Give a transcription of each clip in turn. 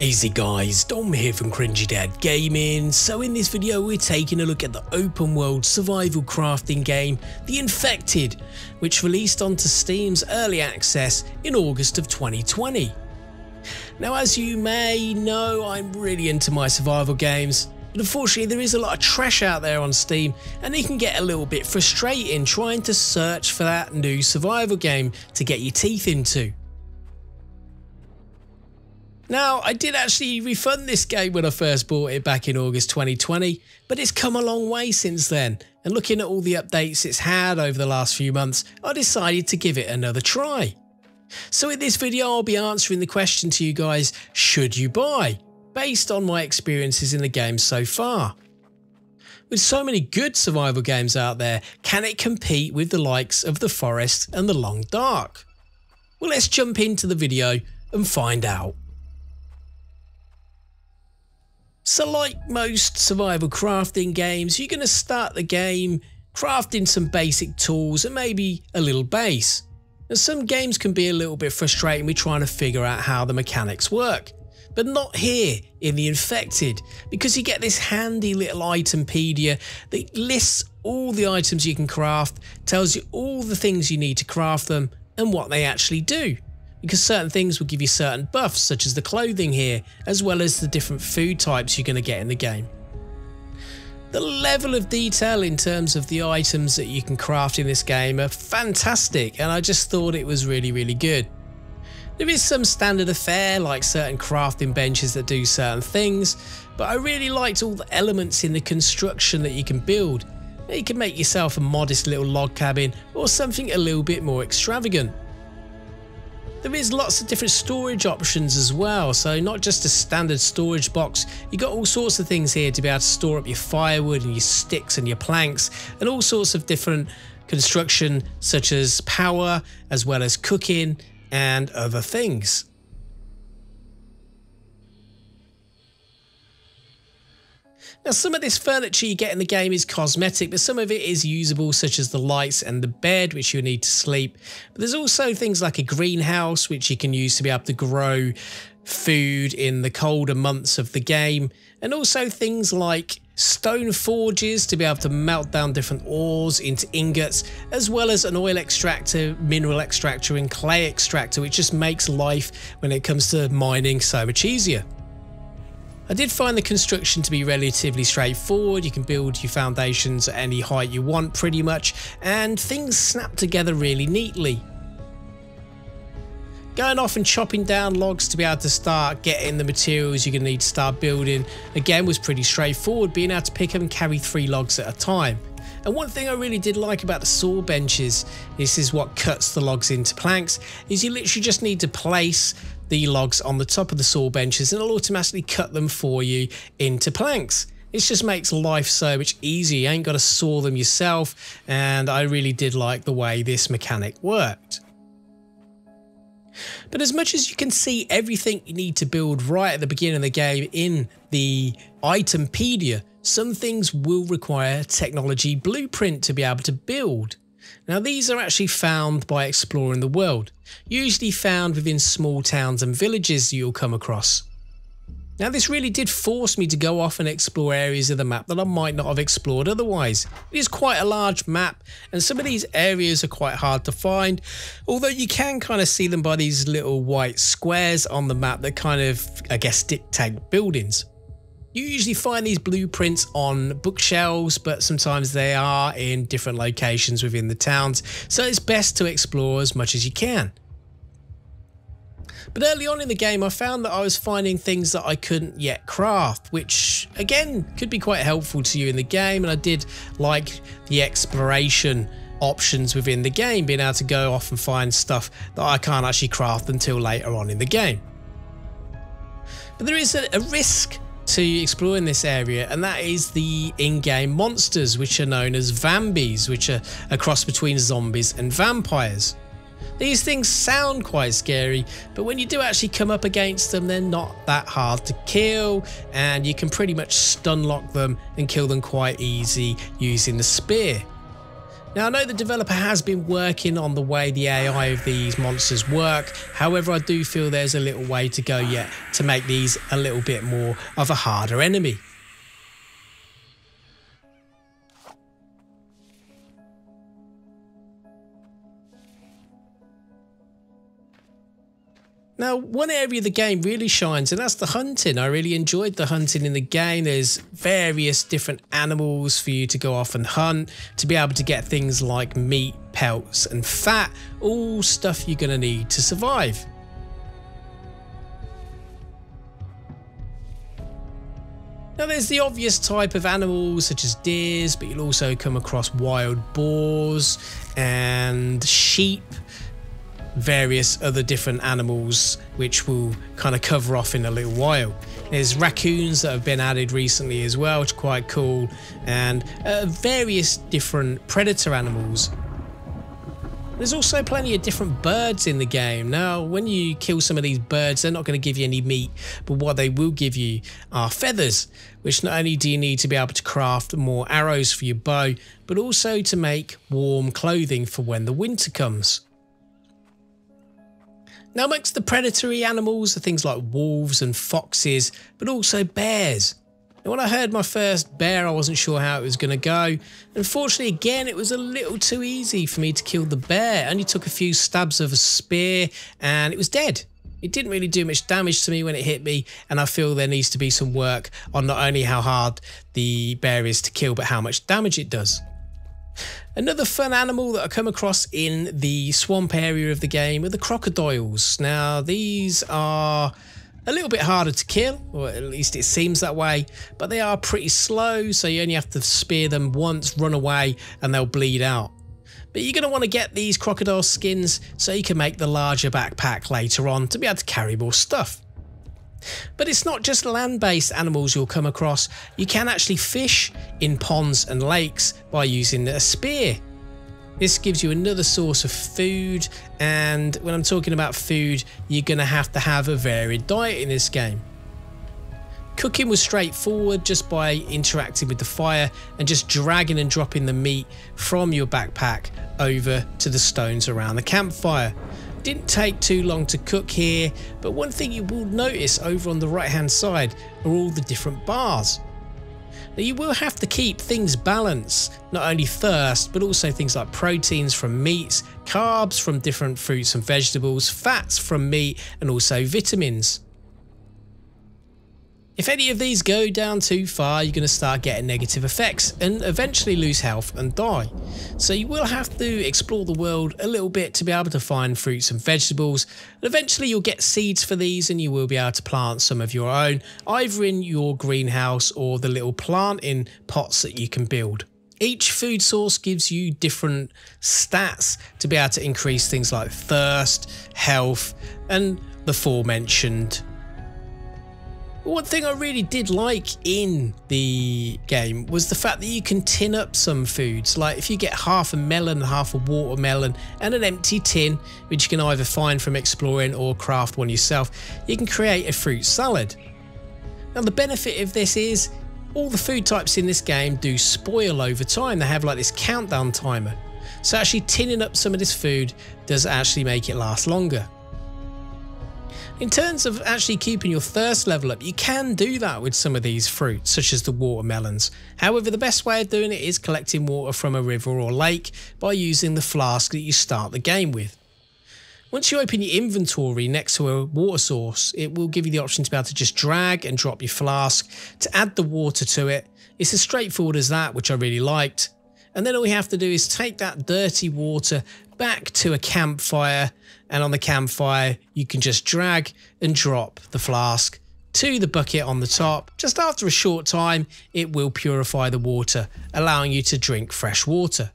Easy guys, Dom here from Cringy Dad Gaming. So in this video we're taking a look at the open world survival crafting game The Infected, which released onto Steam's early access in August of 2020. Now as you may know, I'm really into my survival games, but unfortunately there is a lot of trash out there on Steam and it can get a little bit frustrating trying to search for that new survival game to get your teeth into. Now, I did actually refund this game when I first bought it back in August 2020, but it's come a long way since then, and looking at all the updates it's had over the last few months, I decided to give it another try. So in this video I'll be answering the question to you guys, should you buy? Based on my experiences in the game so far. With so many good survival games out there, can it compete with the likes of The Forest and The Long Dark? Well, let's jump into the video and find out. So like most survival crafting games, you're going to start the game crafting some basic tools and maybe a little base. Now some games can be a little bit frustrating with trying to figure out how the mechanics work, but not here in The Infected, because you get this handy little itempedia that lists all the items you can craft, tells you all the things you need to craft them and what they actually do. Because certain things will give you certain buffs, such as the clothing here, as well as the different food types you're going to get in the game. The level of detail in terms of the items that you can craft in this game are fantastic, and I just thought it was really good. There is some standard affair, like certain crafting benches that do certain things, but I really liked all the elements in the construction that you can build. You can make yourself a modest little log cabin or something a little bit more extravagant. There is lots of different storage options as well, so not just a standard storage box, you got all sorts of things here to be able to store up your firewood and your sticks and your planks and all sorts of different construction such as power as well as cooking and other things. Now some of this furniture you get in the game is cosmetic, but some of it is usable, such as the lights and the bed which you need to sleep. But there's also things like a greenhouse which you can use to be able to grow food in the colder months of the game, and also things like stone forges to be able to melt down different ores into ingots, as well as an oil extractor, mineral extractor and clay extractor, which just makes life when it comes to mining so much easier. I did find the construction to be relatively straightforward. You can build your foundations at any height you want pretty much, and things snap together really neatly. Going off and chopping down logs to be able to start getting the materials you're going to need to start building again was pretty straightforward, being able to pick up and carry 3 logs at a time. And one thing I really did like about the saw benches, this is what cuts the logs into planks, is you literally just need to place the logs on the top of the saw benches and it'll automatically cut them for you into planks. It just makes life so much easier. You ain't got to saw them yourself, and I really did like the way this mechanic worked. But as much as you can see everything you need to build right at the beginning of the game in the itempedia, some things will require technology blueprint to be able to build. Now these are actually found by exploring the world, usually found within small towns and villages you'll come across. Now this really did force me to go off and explore areas of the map that I might not have explored otherwise. It is quite a large map and some of these areas are quite hard to find, although you can kind of see them by these little white squares on the map that kind of, I guess, dictate buildings. You usually find these blueprints on bookshelves, but sometimes they are in different locations within the towns, so it's best to explore as much as you can. But early on in the game I found that I was finding things that I couldn't yet craft, which again could be quite helpful to you in the game, and I did like the exploration options within the game, being able to go off and find stuff that I can't actually craft until later on in the game. But there is a risk to exploring this area, and that is the in-game monsters, which are known as Vambis, which are a cross between zombies and vampires. These things sound quite scary, but when you do actually come up against them, they're not that hard to kill, and you can pretty much stun lock them and kill them quite easy using the spear. Now I know the developer has been working on the way the AI of these monsters work, however I do feel there's a little way to go yet to make these a little bit more of a harder enemy. Now, one area of the game really shines, and that's the hunting. I really enjoyed the hunting in the game. There's various different animals for you to go off and hunt, to be able to get things like meat, pelts, and fat, all stuff you're going to need to survive. Now, there's the obvious type of animals such as deers, but you'll also come across wild boars and sheep, various other different animals which we'll kind of cover off in a little while. There's raccoons that have been added recently as well, which are quite cool, and various different predator animals. There's also plenty of different birds in the game. Now, when you kill some of these birds, they're not going to give you any meat, but what they will give you are feathers, which not only do you need to be able to craft more arrows for your bow, but also to make warm clothing for when the winter comes. Now, amongst the predatory animals are things like wolves and foxes, but also bears. And when I heard my first bear, I wasn't sure how it was going to go. Unfortunately, again, it was a little too easy for me to kill the bear. I only took a few stabs of a spear and it was dead. It didn't really do much damage to me when it hit me, and I feel there needs to be some work on not only how hard the bear is to kill, but how much damage it does. Another fun animal that I come across in the swamp area of the game are the crocodiles. Now, these are a little bit harder to kill, or at least it seems that way, but they are pretty slow, so you only have to spear them once, run away, and they'll bleed out. But you're going to want to get these crocodile skins so you can make the larger backpack later on to be able to carry more stuff. But it's not just land-based animals you'll come across. You can actually fish in ponds and lakes by using a spear. This gives you another source of food, and when I'm talking about food, you're going to have a varied diet in this game. Cooking was straightforward just by interacting with the fire and just dragging and dropping the meat from your backpack over to the stones around the campfire. Didn't take too long to cook here, but one thing you will notice over on the right hand side are all the different bars. Now, you will have to keep things balanced, not only thirst, but also things like proteins from meats, carbs from different fruits and vegetables, fats from meat, and also vitamins. If any of these go down too far, you're going to start getting negative effects and eventually lose health and die. So you will have to explore the world a little bit to be able to find fruits and vegetables. And eventually you'll get seeds for these and you will be able to plant some of your own, either in your greenhouse or the little planting pots that you can build. Each food source gives you different stats to be able to increase things like thirst, health, and the aforementioned. One thing I really did like in the game was the fact that you can tin up some foods. Like if you get half a melon, half a watermelon and an empty tin, which you can either find from exploring or craft one yourself, you can create a fruit salad. Now the benefit of this is all the food types in this game do spoil over time. They have like this countdown timer. So actually tinning up some of this food does actually make it last longer. In terms of actually keeping your thirst level up, you can do that with some of these fruits, such as the watermelons. However, the best way of doing it is collecting water from a river or lake by using the flask that you start the game with. Once you open your inventory next to a water source, it will give you the option to be able to just drag and drop your flask to add the water to it. It's as straightforward as that, which I really liked. And then all we have to do is take that dirty water back to a campfire, and on the campfire you can just drag and drop the flask to the bucket on the top. Just after a short time it will purify the water, allowing you to drink fresh water.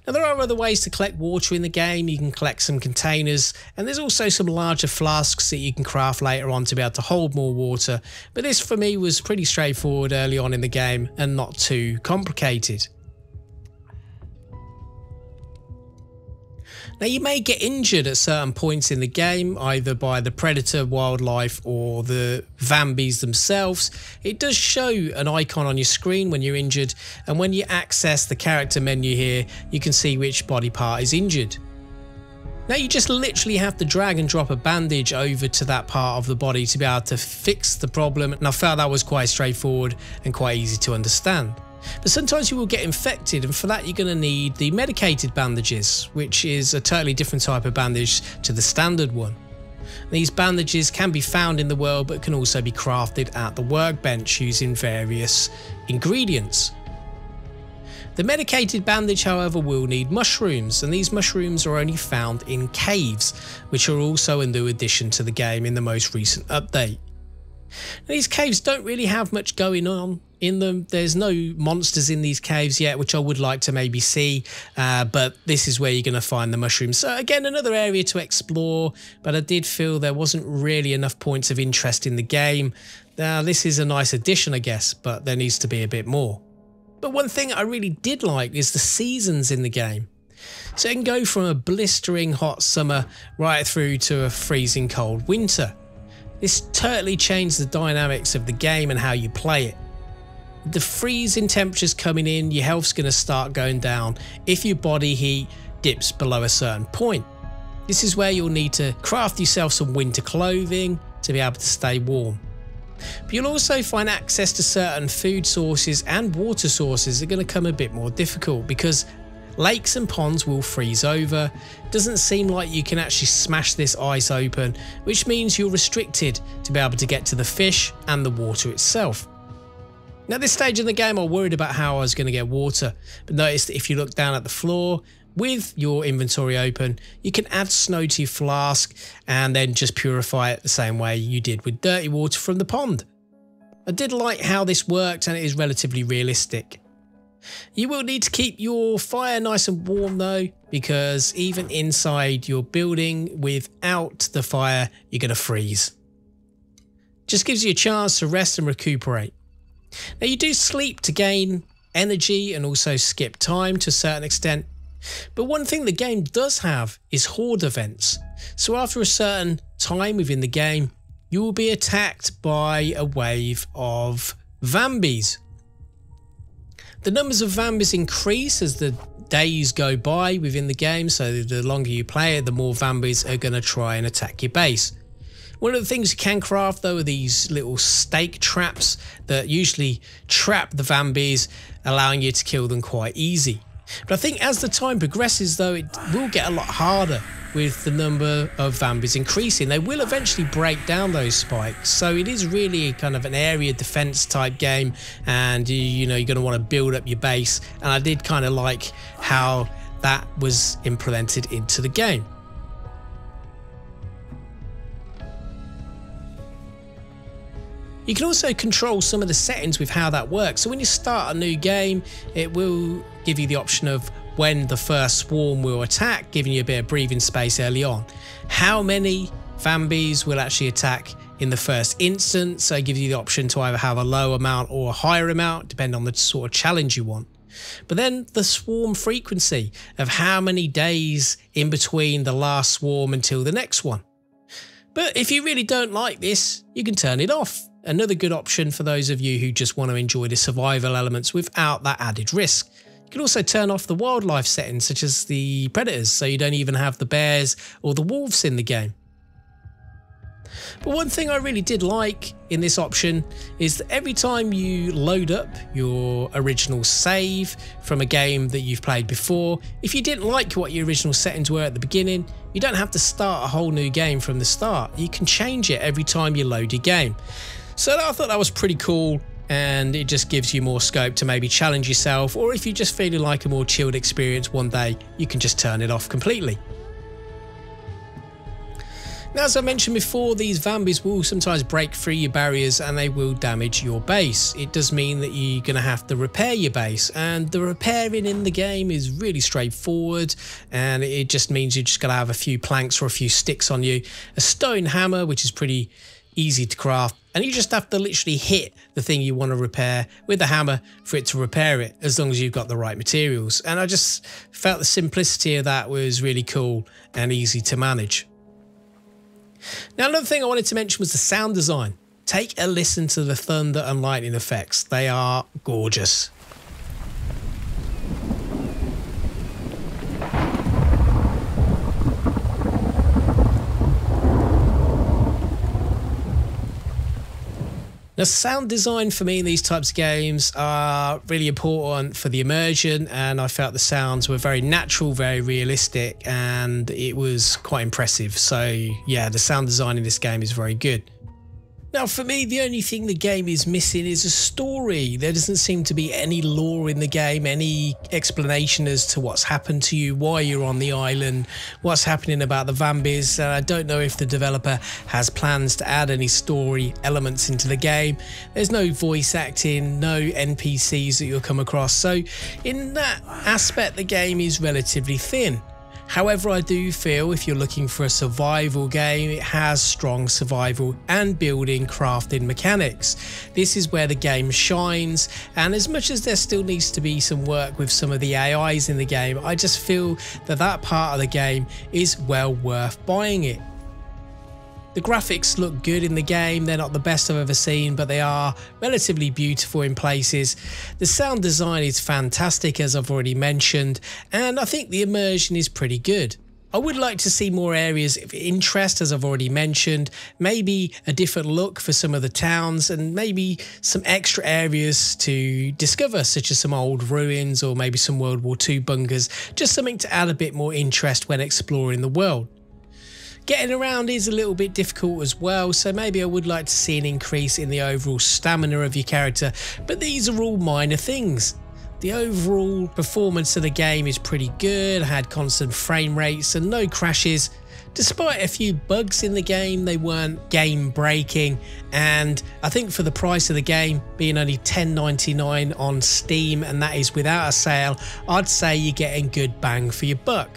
Now there are other ways to collect water in the game. You can collect some containers, and there's also some larger flasks that you can craft later on to be able to hold more water, but this for me was pretty straightforward early on in the game and not too complicated. Now you may get injured at certain points in the game, either by the predator, wildlife or the Vambis themselves. It does show an icon on your screen when you're injured, and when you access the character menu here, you can see which body part is injured. Now you just literally have to drag and drop a bandage over to that part of the body to be able to fix the problem, and I felt that was quite straightforward and quite easy to understand. But sometimes you will get infected, and for that you're going to need the medicated bandages, which is a totally different type of bandage to the standard one. These bandages can be found in the world but can also be crafted at the workbench using various ingredients. The medicated bandage, however, will need mushrooms, and these mushrooms are only found in caves, which are also a new addition to the game in the most recent update. Now, these caves don't really have much going on in them. There's no monsters in these caves yet, which I would like to maybe see, but this is where you're going to find the mushrooms. So again, another area to explore, but I did feel there wasn't really enough points of interest in the game. Now, this is a nice addition, I guess, but there needs to be a bit more. But one thing I really did like is the seasons in the game. So it can go from a blistering hot summer right through to a freezing cold winter. This totally changed the dynamics of the game and how you play it. The freezing temperatures coming in, your health's going to start going down if your body heat dips below a certain point. This is where you'll need to craft yourself some winter clothing to be able to stay warm. But you'll also find access to certain food sources and water sources are going to come a bit more difficult because lakes and ponds will freeze over. Doesn't seem like you can actually smash this ice open, which means you're restricted to be able to get to the fish and the water itself. Now, at this stage in the game, I worried about how I was going to get water, but notice that if you look down at the floor with your inventory open, you can add snow to your flask and then just purify it the same way you did with dirty water from the pond. I did like how this worked, and it is relatively realistic. You will need to keep your fire nice and warm though, because even inside your building without the fire, you're going to freeze. Just gives you a chance to rest and recuperate. Now, you do sleep to gain energy and also skip time to a certain extent. But one thing the game does have is Horde Events. So after a certain time within the game, you will be attacked by a wave of Vambis. The numbers of Vambis increase as the days go by within the game, so the longer you play it, the more Vambis are going to try and attack your base. One of the things you can craft though are these little stake traps that usually trap the Vambis, allowing you to kill them quite easy. But I think as the time progresses though, it will get a lot harder with the number of Vambis increasing. They will eventually break down those spikes, so it is really kind of an area defense type game, and you know, you're going to want to build up your base, and I did kind of like how that was implemented into the game. You can also control some of the settings with how that works. So when you start a new game, it will give you the option of when the first swarm will attack, giving you a bit of breathing space early on. How many Vambis will actually attack in the first instance, so it gives you the option to either have a low amount or a higher amount, depending on the sort of challenge you want. But then the swarm frequency of how many days in between the last swarm until the next one. But if you really don't like this, you can turn it off. Another good option for those of you who just want to enjoy the survival elements without that added risk. You can also turn off the wildlife settings such as the predators, so you don't even have the bears or the wolves in the game. But one thing I really did like in this option is that every time you load up your original save from a game that you've played before, if you didn't like what your original settings were at the beginning, you don't have to start a whole new game from the start. You can change it every time you load your game. So I thought that was pretty cool, and it just gives you more scope to maybe challenge yourself, or if you're just feeling like a more chilled experience one day, you can just turn it off completely. Now, as I mentioned before, these Vambis will sometimes break through your barriers and they will damage your base. It does mean that you're going to have to repair your base, and the repairing in the game is really straightforward, and it just means you just got to have a few planks or a few sticks on you, a stone hammer, which is pretty easy to craft, and you just have to literally hit the thing you want to repair with the hammer for it to repair it, as long as you've got the right materials. And I just felt the simplicity of that was really cool and easy to manage. Now, another thing I wanted to mention was the sound design. Take a listen to the thunder and lightning effects. They are gorgeous. Now, sound design for me in these types of games are really important for the immersion, and I felt the sounds were very natural, very realistic, and it was quite impressive. So yeah, the sound design in this game is very good. Now, for me, the only thing the game is missing is a story. There doesn't seem to be any lore in the game, any explanation as to what's happened to you, why you're on the island, what's happening about the Vambis. I don't know if the developer has plans to add any story elements into the game. There's no voice acting, no NPCs that you'll come across. So in that aspect, the game is relatively thin. However, I do feel if you're looking for a survival game, it has strong survival and building crafting mechanics. This is where the game shines, and as much as there still needs to be some work with some of the AIs in the game, I just feel that that part of the game is well worth buying it. The graphics look good in the game. They're not the best I've ever seen, but they are relatively beautiful in places. The sound design is fantastic, as I've already mentioned, and I think the immersion is pretty good. I would like to see more areas of interest, as I've already mentioned, maybe a different look for some of the towns, and maybe some extra areas to discover, such as some old ruins or maybe some World War II bunkers, just something to add a bit more interest when exploring the world. Getting around is a little bit difficult as well, so maybe I would like to see an increase in the overall stamina of your character, but these are all minor things. The overall performance of the game is pretty good, had constant frame rates and no crashes. Despite a few bugs in the game, they weren't game breaking, and I think for the price of the game being only $10.99 on Steam, and that is without a sale, I'd say you're getting good bang for your buck.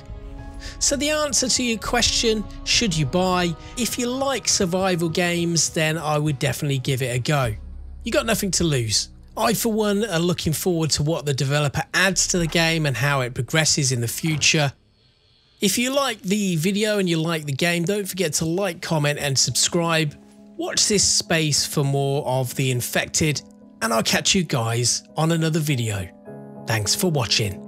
So the answer to your question, should you buy? If you like survival games, then I would definitely give it a go. You got nothing to lose. I, for one, are looking forward to what the developer adds to the game and how it progresses in the future. If you like the video and you like the game, don't forget to like, comment and subscribe. Watch this space for more of The Infected, and I'll catch you guys on another video. Thanks for watching.